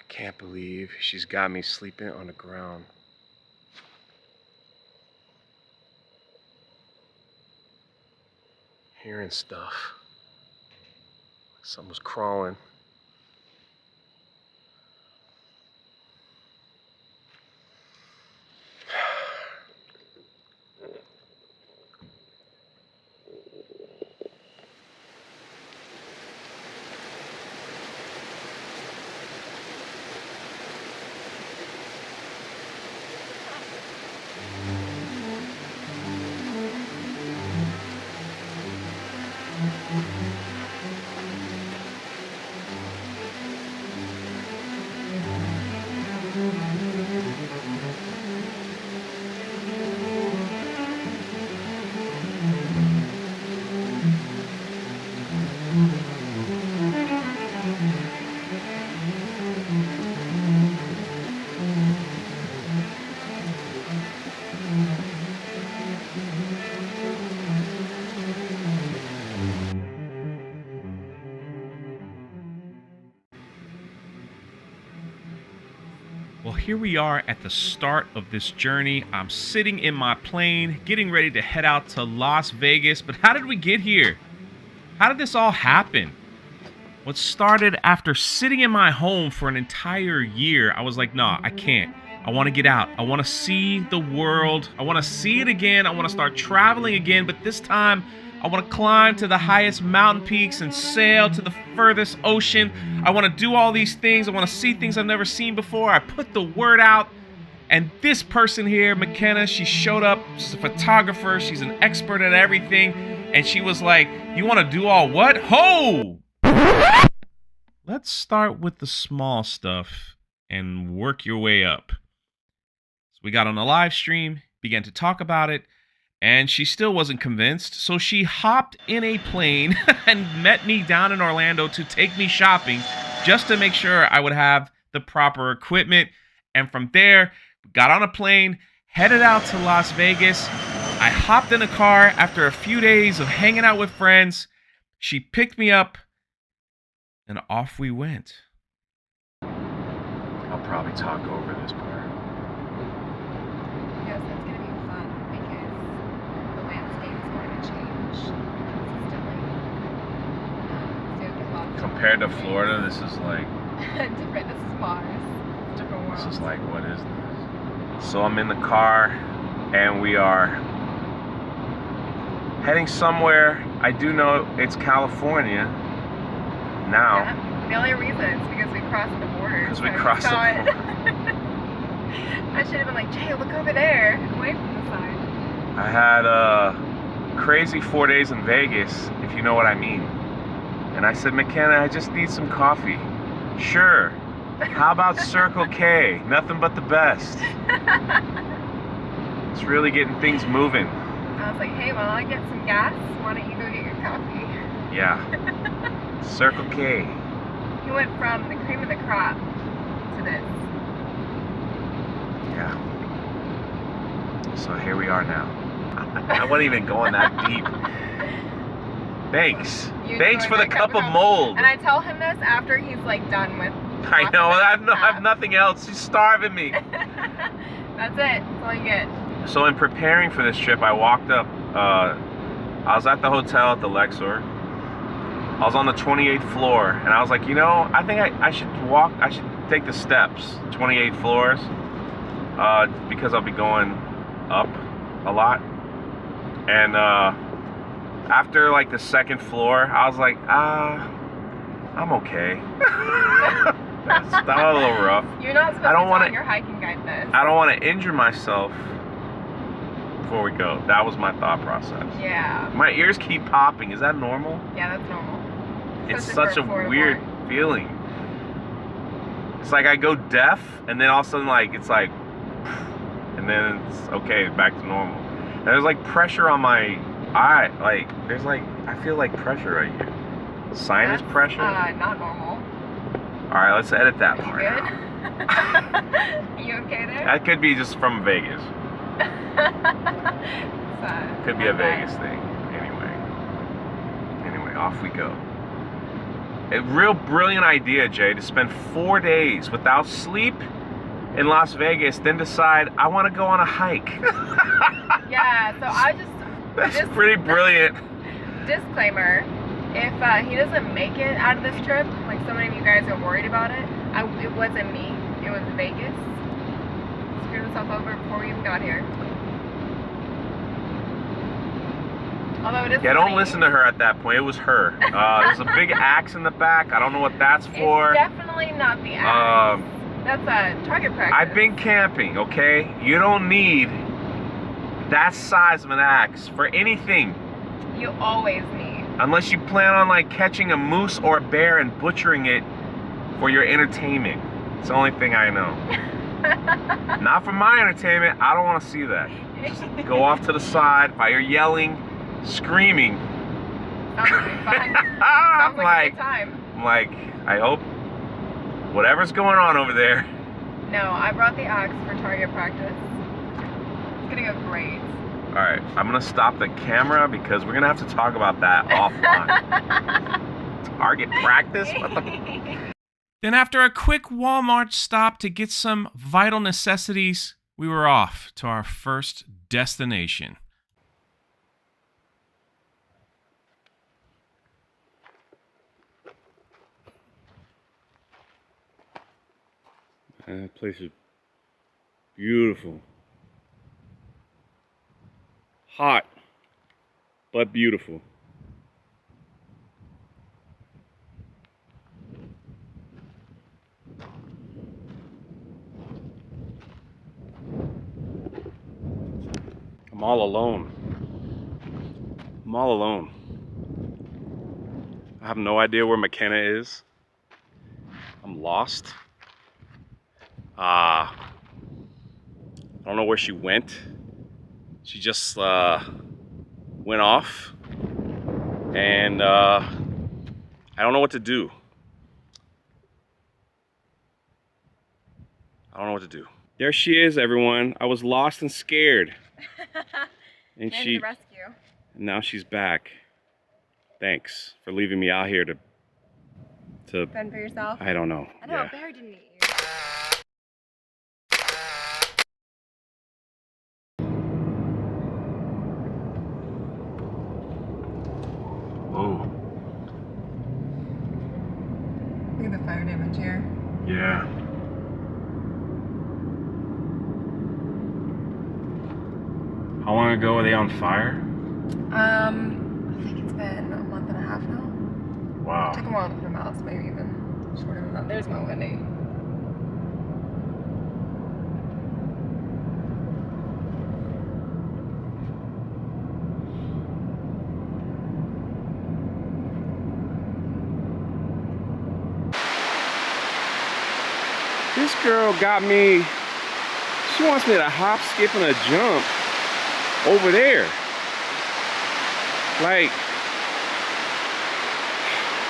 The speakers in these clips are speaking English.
Can't believe she's got me sleeping on the ground. Hearing stuff. Someone's crawling. Well, here we are at the start of this journey. I'm sitting in my plane, getting ready to head out to Las Vegas. But how did we get here? How did this all happen? What started after sitting in my home for an entire year, I was like, nah, I can't. I want to get out. I want to see the world. I want to see it again. I want to start traveling again. But this time, I want to climb to the highest mountain peaks and sail to the furthest ocean. I want to do all these things. I want to see things I've never seen before. I put the word out. And this person here, McKenna, she showed up. She's a photographer. She's an expert at everything. And she was like, you want to do all what? Ho! Let's start with the small stuff and work your way up. So we got on a live stream, began to talk about it, and she still wasn't convinced. So she hopped in a plane and met me down in Orlando to take me shopping just to make sure I would have the proper equipment. And from there, got on a plane, headed out to Las Vegas. I hopped in a car after a few days of hanging out with friends. She picked me up, and off we went. I'll probably talk over this part. Yes, it's going to be fun because the landscape is going to change consistently. So you have to walk Compared to Florida, this is like, different. This is Mars. Different world. this is like, what is this? So I'm in the car, and we are heading somewhere. I do know it's California now. Yeah. The only reason is because we crossed the border. Because we so crossed the saw it. border. I should have been like, Jay, look over there, away from the side. I had a crazy 4 days in Vegas, if you know what I mean. And I said, McKenna, I just need some coffee. Sure. How about Circle K? Nothing but the best. It's really getting things moving. I was like, hey, while I get some gas, why don't you go get your coffee? Yeah. Circle K. He went from the cream of the crop to this. Yeah. So here we are now. I wasn't even going that deep. Thanks. You Thanks enjoyed for the my cup of milk. mold. And I tell him this after he's like done with. I know. I have half. nothing else. She's starving me. That's it. That's all you get. So in preparing for this trip, I walked up. I was at the hotel at the Luxor. I was on the 28th floor, and I was like, you know, I think I should walk. I should take the steps, 28 floors, because I'll be going up a lot. And after like the second floor, I was like, I'm okay. That's a little rough. You're not supposed I don't to wanna- tell your hiking guide this. I don't want to injure myself before we go. That was my thought process. Yeah. My ears keep popping. Is that normal? Yeah, that's normal. It's Especially such a for weird affordable. feeling. It's like I go deaf, and then all of a sudden, like, it's like, and then it's okay, back to normal. And there's like pressure on my eye. Like, there's like, I feel like pressure right here. Sinus That's, pressure. not normal. All right, let's edit that Are part. you out. good? You okay there? That could be just from Vegas. Could be a okay. Vegas thing. Anyway, off we go. A real brilliant idea, Jay, to spend 4 days without sleep in Las Vegas, then decide I want to go on a hike. Yeah, so I just That's pretty brilliant. disclaimer: if he doesn't make it out of this trip, like so many of you guys are worried about it, it wasn't me. It was Vegas. Screwed himself over before we even got here. Although it is Yeah, don't funny. listen to her at that point. It was her. There's a big axe in the back. I don't know what that's for. It's definitely not the axe. That's a target practice. I've been camping, okay? You don't need that size of an axe for anything. You always need. Unless you plan on like catching a moose or a bear and butchering it for your entertainment. It's the only thing I know. Not for my entertainment. I don't want to see that. Just go off to the side while you're yelling, screaming. Sounds like fun. I'm Sounds like a good time. I hope whatever's going on over there. No, I brought the axe for target practice. It's gonna go great. All right, I'm gonna stop the camera because we're gonna have to talk about that offline. Target practice? What the? Then after a quick Walmart stop to get some vital necessities, we were off to our first destination. That place is beautiful. Hot, but beautiful. I'm all alone. I'm all alone. I have no idea where McKenna is. I'm lost. I don't know where she went. She just went off, and I don't know what to do. I don't know what to do. There she is, everyone. I was lost and scared. And Came to the rescue. now she's back. Thanks for leaving me out here to Fend for yourself. I don't know. I know, a bear didn't eat you. Oh, Look at the fire damage here. yeah. How long ago were they on fire? I think it's been a month and a half now. Wow. Took a while to put them out, so maybe even shorter than that. There's my Wendy. This girl got me, she wants me to hop, skip, and a jump over there. Like,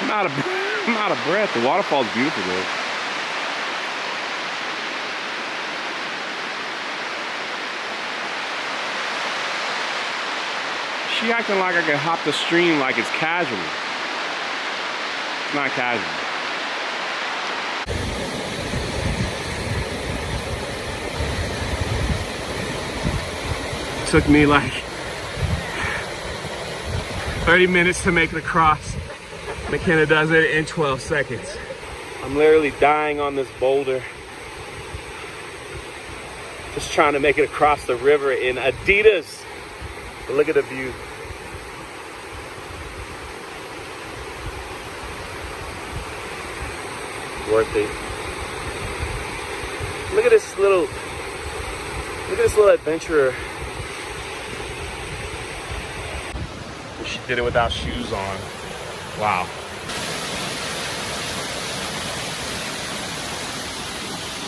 I'm out of breath. The waterfall's beautiful though. She acting like I can hop the stream like it's casual. It's not casual. Took me like 30 minutes to make it across. McKenna does it in 12 seconds. I'm literally dying on this boulder. Just trying to make it across the river in Adidas. But look at the view. Worth it. Look at this little adventurer. She did it without shoes on. Wow.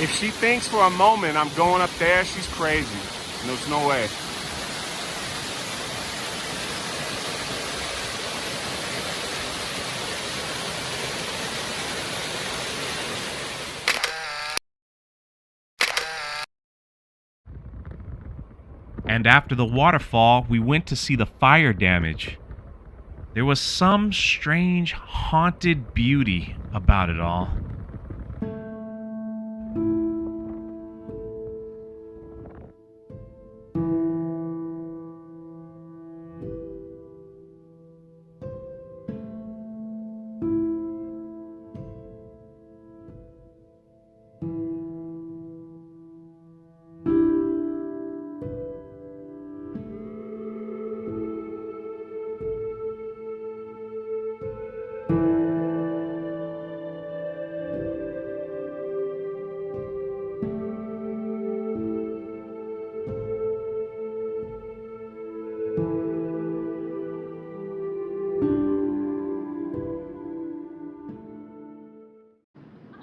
If she thinks for a moment I'm going up there, she's crazy. There's no way. And after the waterfall, we went to see the fire damage. There was some strange, haunted beauty about it all.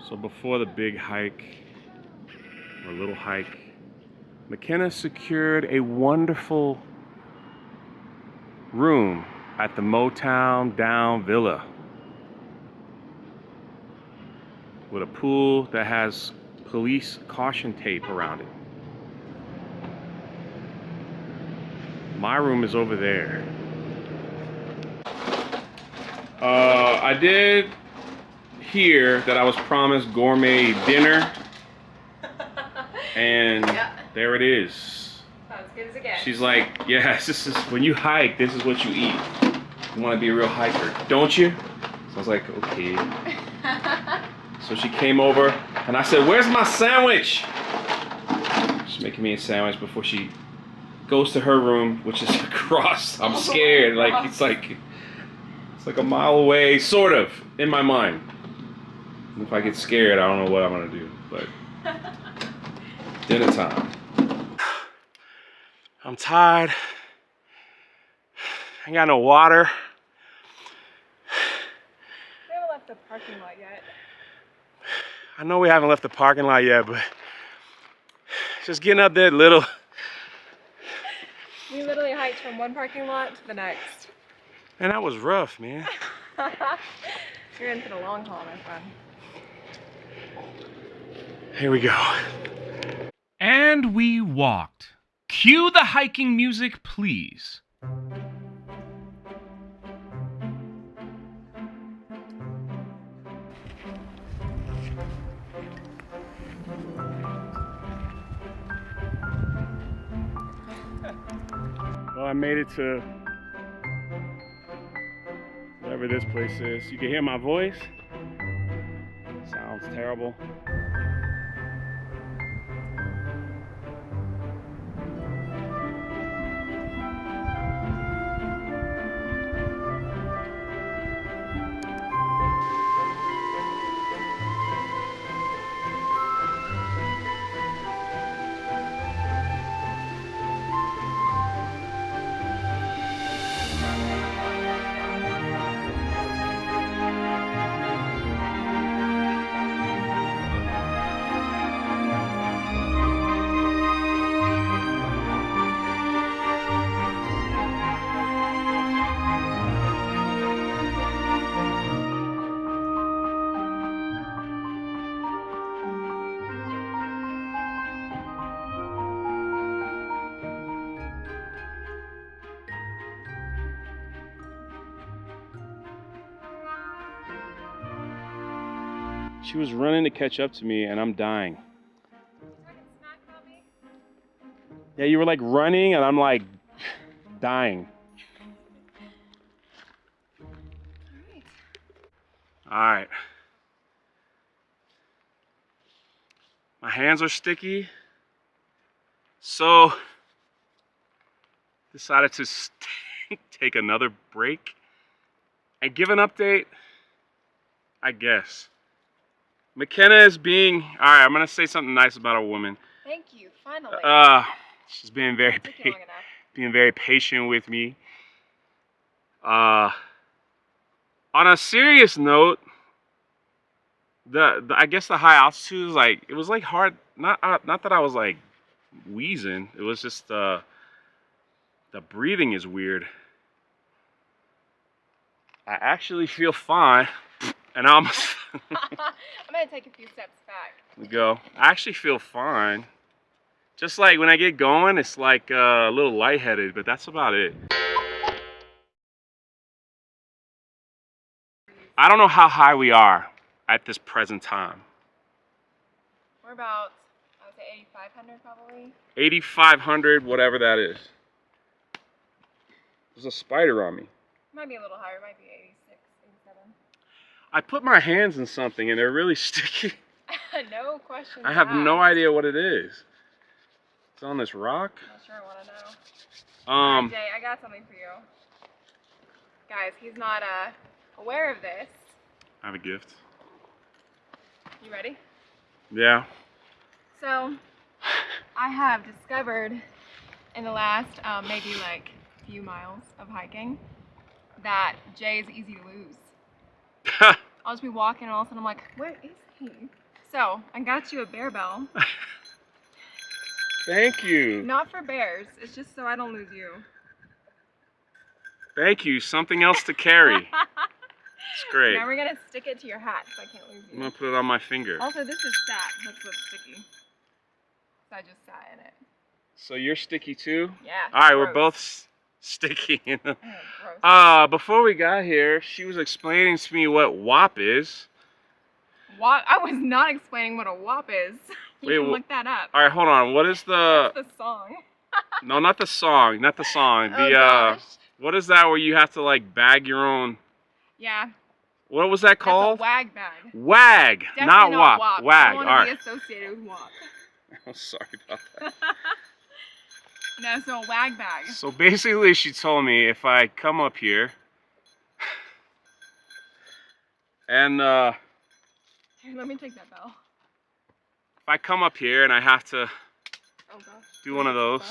So before the big hike, or little hike, McKenna secured a wonderful room at the Motown Down Villa with a pool that has police caution tape around it. My room is over there. I did hear that I was promised gourmet dinner, and Yeah. there it is. About as good as it gets. She's like, yes, this is when you hike, this is what you eat. You want to be a real hiker, don't you? So I was like, okay. So she came over, and I said, where's my sandwich? She's making me a sandwich before she goes to her room, which is across. I'm scared. Like it's like a mile away, sort of, in my mind. And if I get scared, I don't know what I'm gonna do. But dinner time. I'm tired. I ain't got no water. We haven't left the parking lot yet. I know we haven't left the parking lot yet, but just getting up there little. We literally hiked from one parking lot to the next. Man, that was rough, man. You're in for the long haul, my friend. Here we go. And we walked. Cue the hiking music, please. Well, I made it to whatever this place is. You can hear my voice. Sounds terrible. She was running to catch up to me, and I'm dying. Yeah, you were like running, and I'm like dying. All right. My hands are sticky, so decided to take another break and give an update, I guess. McKenna is being, all right, I'm gonna say something nice about a woman. Thank you, finally. She's being very, Took you long enough. being very patient with me. On a serious note, I guess the high altitude is like, it was like hard. Not that I was like wheezing. It was just the breathing is weird. I actually feel fine, and I'm. I'm gonna take a few steps back. We go. I actually feel fine. Just like when I get going, it's like a little lightheaded, but that's about it. I don't know how high we are at this present time. We're about, I would say 8,500 probably. 8,500, whatever that is. There's a spider on me. Might be a little higher, might be 86, 87. I put my hands in something and they're really sticky. No question. I have no asked. idea what it is. It's on this rock. Not sure I want to know. Alright, Jay, I got something for you. Guys, he's not aware of this. I have a gift. You ready? Yeah. So, I have discovered in the last maybe like few miles of hiking that Jay is easy to lose. I'll just be walking and all of a sudden I'm like, where is he? So, I got you a bear bell. Thank you. Not for bears, it's just so I don't lose you. Thank you. Something else to carry. It's great. Now we're gonna stick it to your hat so I can't lose I'm you. gonna put it on my finger. Also, this is sat, that's what's sticky. So I just sat in it. So you're sticky too? Yeah. All right, we're gross. both sticky. Oh, gross. Before we got here, she was explaining to me what WAP is. I was not explaining what a WAP is. You Wait, can look that up. All right, hold on. What is the? That's the song. No, not the song. Not the song. Oh, The gosh. what is that where you have to like bag your own? Yeah. What was that called? That's a wag bag. Wag, Definitely not not WAP. I Wag. don't All want to right. be associated with WAP. I'm sorry about that. No, so a wag bag. So basically, she told me if I come up here and Here, let me take that bell. if I come up here and I have to Oh gosh. do one of those.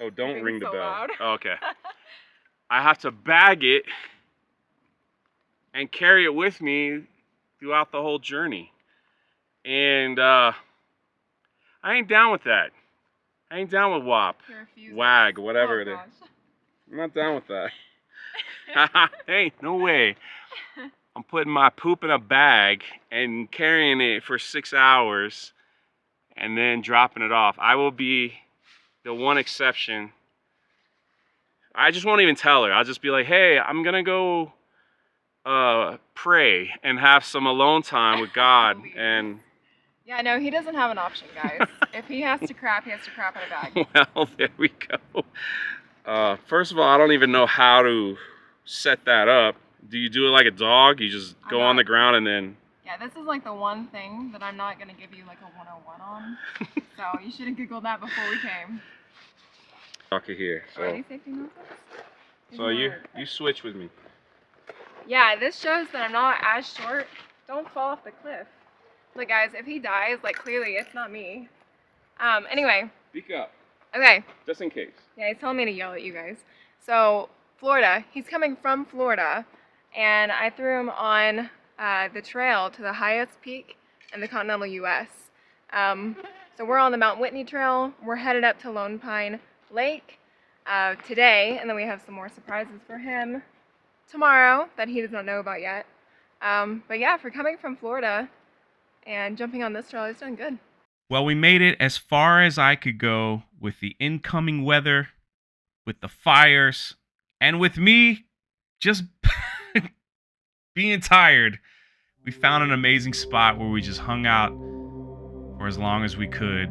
Oh, don't Being ring the so bell. loud. Oh, okay. I have to bag it and carry it with me throughout the whole journey. And I ain't down with that. I ain't down with WAP. He refuses. Wag, whatever Oh, it is. gosh. I'm not down with that. Hey, no way. I'm putting my poop in a bag and carrying it for 6 hours and then dropping it off. I will be the one exception. I just won't even tell her. I'll just be like, hey, I'm gonna go pray and have some alone time with God. Please. And Yeah, no, he doesn't have an option, guys. If he has to crap, he has to crap in a bag. well, there we go. First of all, I don't even know how to set that up. Do you do it like a dog? You just go on the ground and then... Yeah, this is like the one thing that I'm not going to give you like a 101 on. So you should have Googled that before we came. Okay, here. Already safety notice? So you switch with me. Yeah, this shows that I'm not as short. Don't fall off the cliff. Look, guys, if he dies, like clearly it's not me. Anyway, Speak up, okay. just in case. Yeah, he's telling me to yell at you guys. So, Florida. He's coming from Florida, and I threw him on the trail to the highest peak in the continental U.S. So we're on the Mount Whitney Trail. We're headed up to Lone Pine Lake today, and then we have some more surprises for him tomorrow that he does not know about yet. But yeah, for coming from Florida and jumping on this trail, he's done good. Well, we made it as far as I could go with the incoming weather, with the fires, and with me just being tired. We found an amazing spot where we just hung out for as long as we could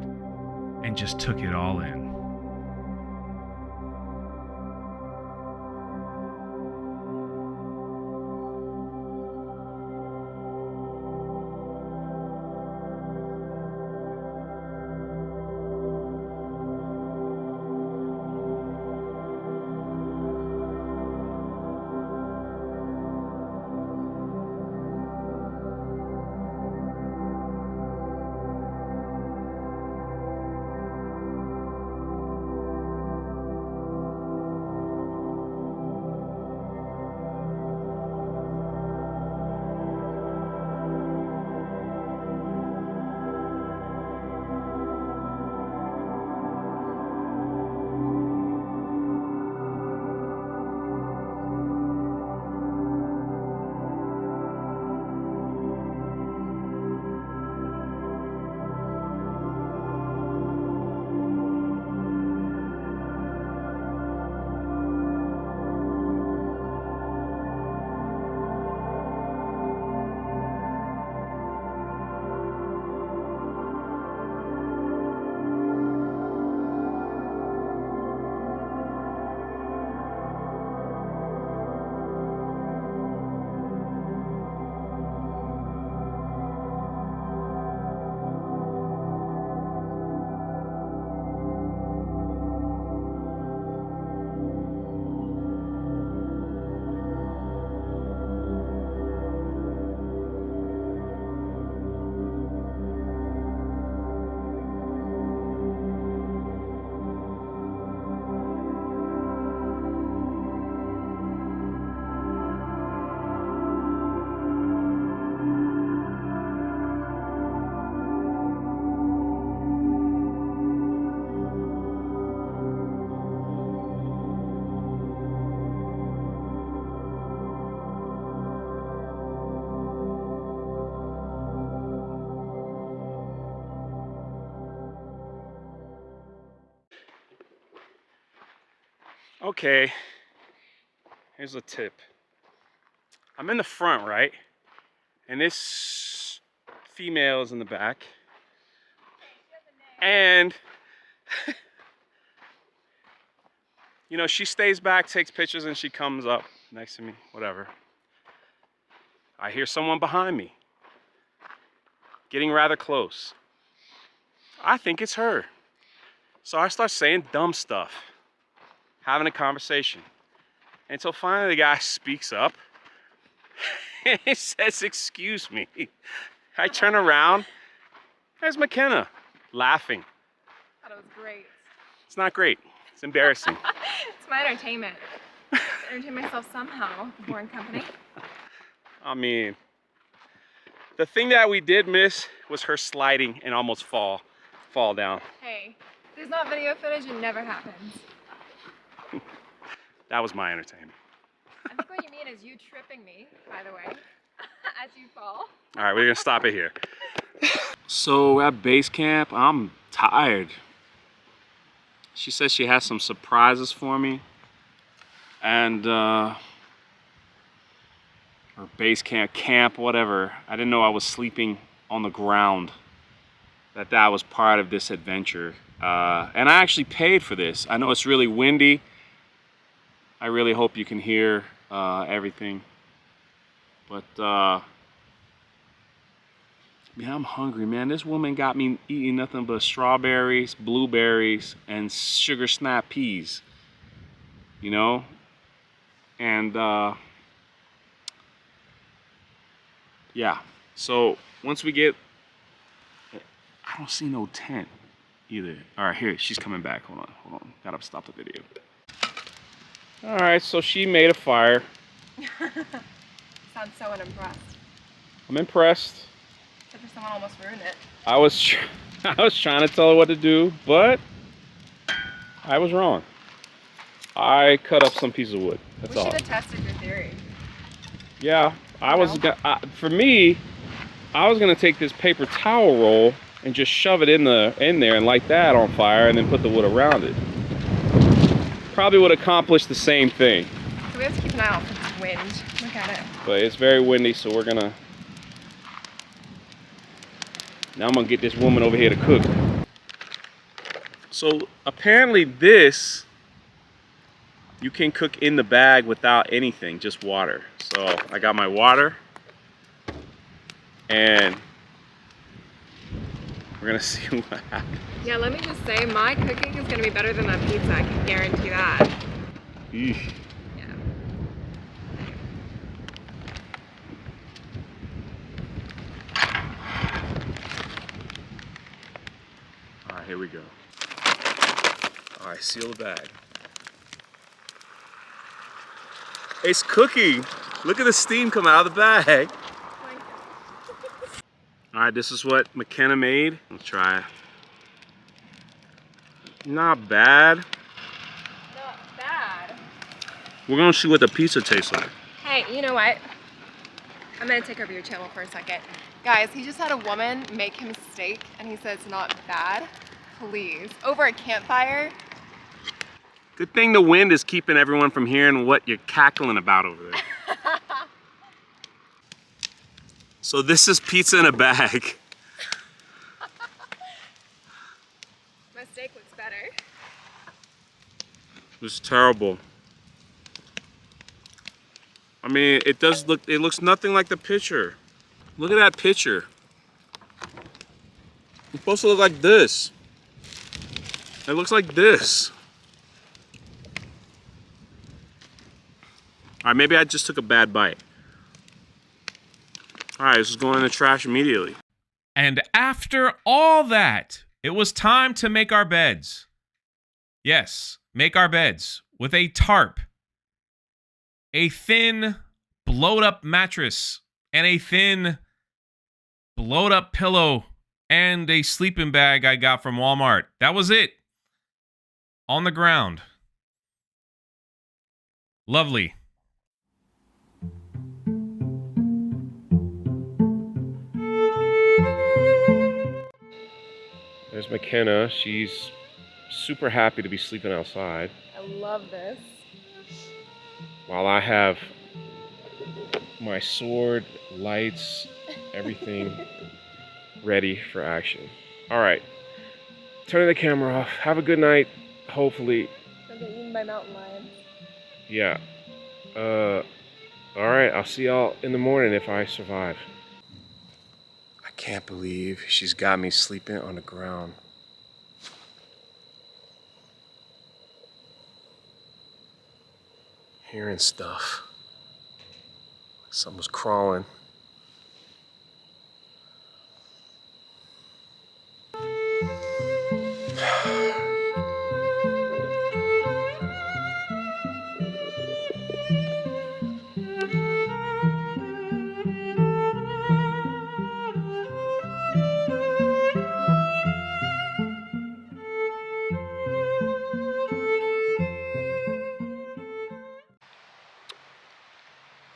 and just took it all in. Okay, here's a tip. I'm in the front, right? And this female is in the back. And, you know, she stays back, takes pictures, and she comes up next to me, whatever. I hear someone behind me, getting rather close. I think it's her. So I start saying dumb stuff, having a conversation. Until finally the guy speaks up. And he says, "Excuse me." I turn around. There's McKenna, laughing. I thought it was great. It's not great. It's embarrassing. It's my entertainment. I entertain myself somehow. Boring company. I mean, the thing that we did miss was her sliding and almost fall down. Hey, if there's not video footage, it never happens. That was my entertainment. I think what you mean is you tripping me, by the way, as you fall. All right, we're gonna stop it here. So at base camp, I'm tired. She says she has some surprises for me. And, or base camp, whatever. I didn't know I was sleeping on the ground. That was part of this adventure. And I actually paid for this. I know it's really windy. I really hope you can hear everything. But, man, I'm hungry, man. This woman got me eating nothing but strawberries, blueberries, and sugar snap peas. You know? And, yeah. So, once we get... I don't see no tent either. All right, here, she's coming back. Hold on. Gotta stop the video. All right, so she made a fire. Sounds so unimpressed. I'm impressed. Except for someone almost ruined it. I was trying to tell her what to do, but I was wrong. I cut up some piece of wood. That's We all. should have tested your theory. Yeah, for me, I was gonna take this paper towel roll and just shove it in there and light that on fire and then put the wood around it. Probably would accomplish the same thing. So we have to keep an eye out for this wind. Look at it. But it's very windy, so we're gonna... Now I'm gonna get this woman over here to cook. So apparently this, you can cook in the bag without anything, just water. So I got my water, and we're gonna see what happens. Yeah, let me just say, my cooking is gonna be better than that pizza. I can guarantee that. Eesh. Yeah. All right, here we go. All right, seal the bag. It's cooking. Look at the steam come out of the bag. All right, this is what McKenna made. Let's try it. Not bad. Not bad. We're gonna see what the pizza tastes like. Hey, you know what? I'm gonna take over your channel for a second. Guys, he just had a woman make him steak and he says not bad. Please. Over a campfire? Good thing the wind is keeping everyone from hearing what you're cackling about over there. So this is pizza in a bag. My steak looks better. This is terrible. I mean, it looks nothing like the picture. Look at that picture. It's supposed to look like this. It looks like this. All right, maybe I just took a bad bite. All right, this is going in the trash immediately. And after all that, it was time to make our beds. Yes, make our beds with a tarp, a thin, blowed up mattress, and a thin, blowed up pillow, and a sleeping bag I got from Walmart. That was it. On the ground. Lovely. There's McKenna. She's super happy to be sleeping outside. I love this. While I have my sword, lights, everything ready for action. All right, turning the camera off. Have a good night. Hopefully, Don't get eaten by mountain lions. yeah. All right, I'll see y'all in the morning if I survive. I can't believe she's got me sleeping on the ground. Hearing stuff. Something's crawling.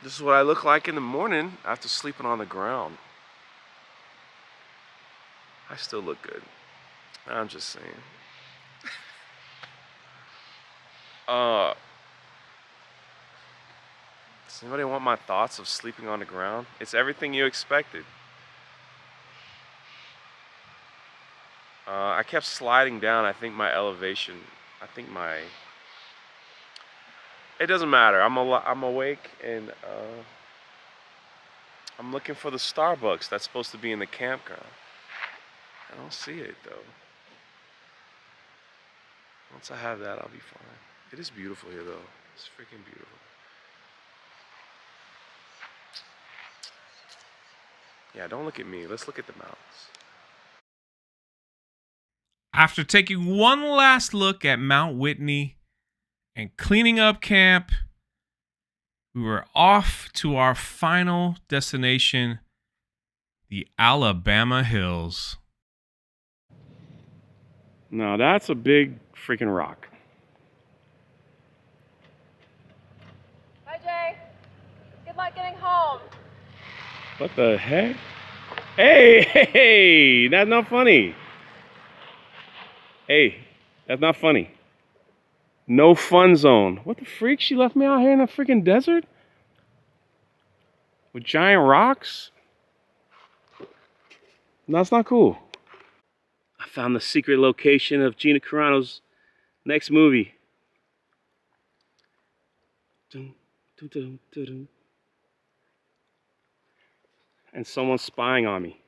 This is what I look like in the morning after sleeping on the ground. I still look good. I'm just saying. Does anybody want my thoughts of sleeping on the ground? It's everything you expected. I kept sliding down. I think my elevation, it doesn't matter. I'm awake and I'm looking for the Starbucks that's supposed to be in the campground. I don't see it though. Once I have that, I'll be fine. It is beautiful here though. It's freaking beautiful. Yeah, don't look at me. Let's look at the mountains. After taking one last look at Mount Whitney and cleaning up camp, we were off to our final destination, the Alabama Hills. Now that's a big freaking rock. Bye, Jay. Good luck getting home. What the heck? Hey, that's not funny. Hey, that's not funny. No fun zone. What the freak? She left me out here in the freaking desert? With giant rocks? No, that's not cool. I found the secret location of Gina Carano's next movie. Dun, dun, dun, dun, dun. And someone's spying on me.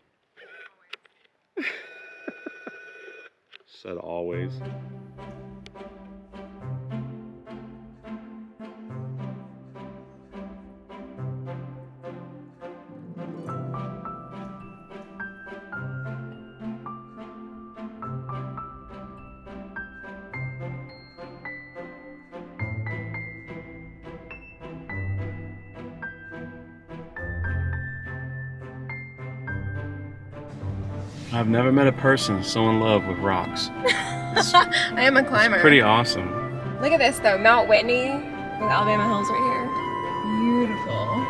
Said always. I've never met a person so in love with rocks. I am a climber. Pretty awesome. Look at this though, Mount Whitney with Alabama Hills right here. Beautiful.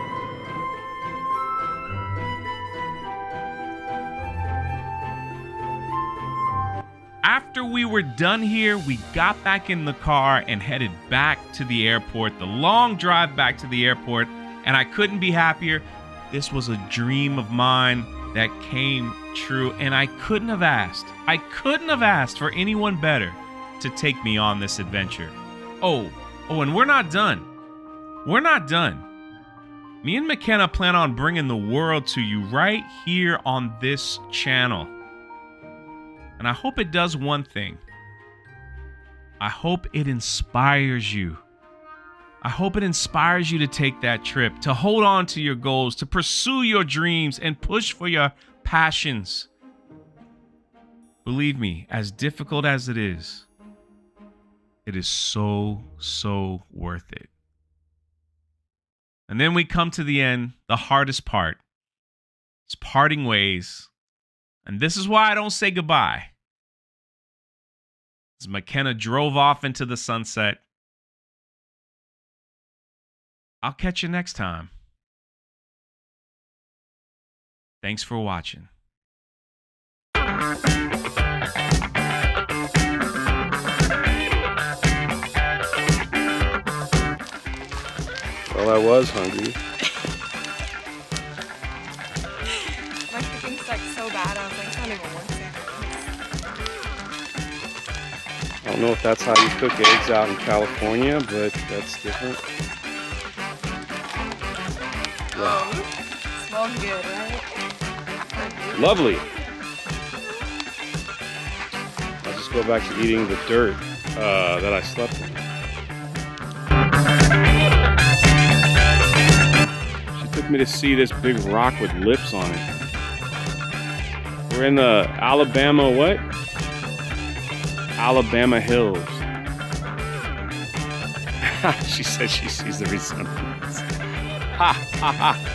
After we were done here, we got back in the car and headed back to the airport. The long drive back to the airport, and I couldn't be happier. This was a dream of mine that came true, and I couldn't have asked for anyone better to take me on this adventure. Oh, and we're not done. Me and McKenna plan on bringing the world to you right here on this channel. And I hope it does one thing. I hope it inspires you. I hope it inspires you to take that trip, to hold on to your goals, to pursue your dreams, and push for your passions. Believe me, as difficult as it is so, so worth it. And then we come to the end, the hardest part. It's parting ways. And this is why I don't say goodbye. As McKenna drove off into the sunset. I'll catch you next time. Thanks for watching. was hungry. My cooking sucked so bad, I was like, it's not even worth it. I don't know if that's how you cook eggs out in California, but that's different. Oh, smells good, right? Lovely. I'll just go back to eating the dirt that I slept in. She took me to see this big rock with lips on it. We're in the Alabama what? Alabama Hills. She said she sees the resemblance. Ha ha ha.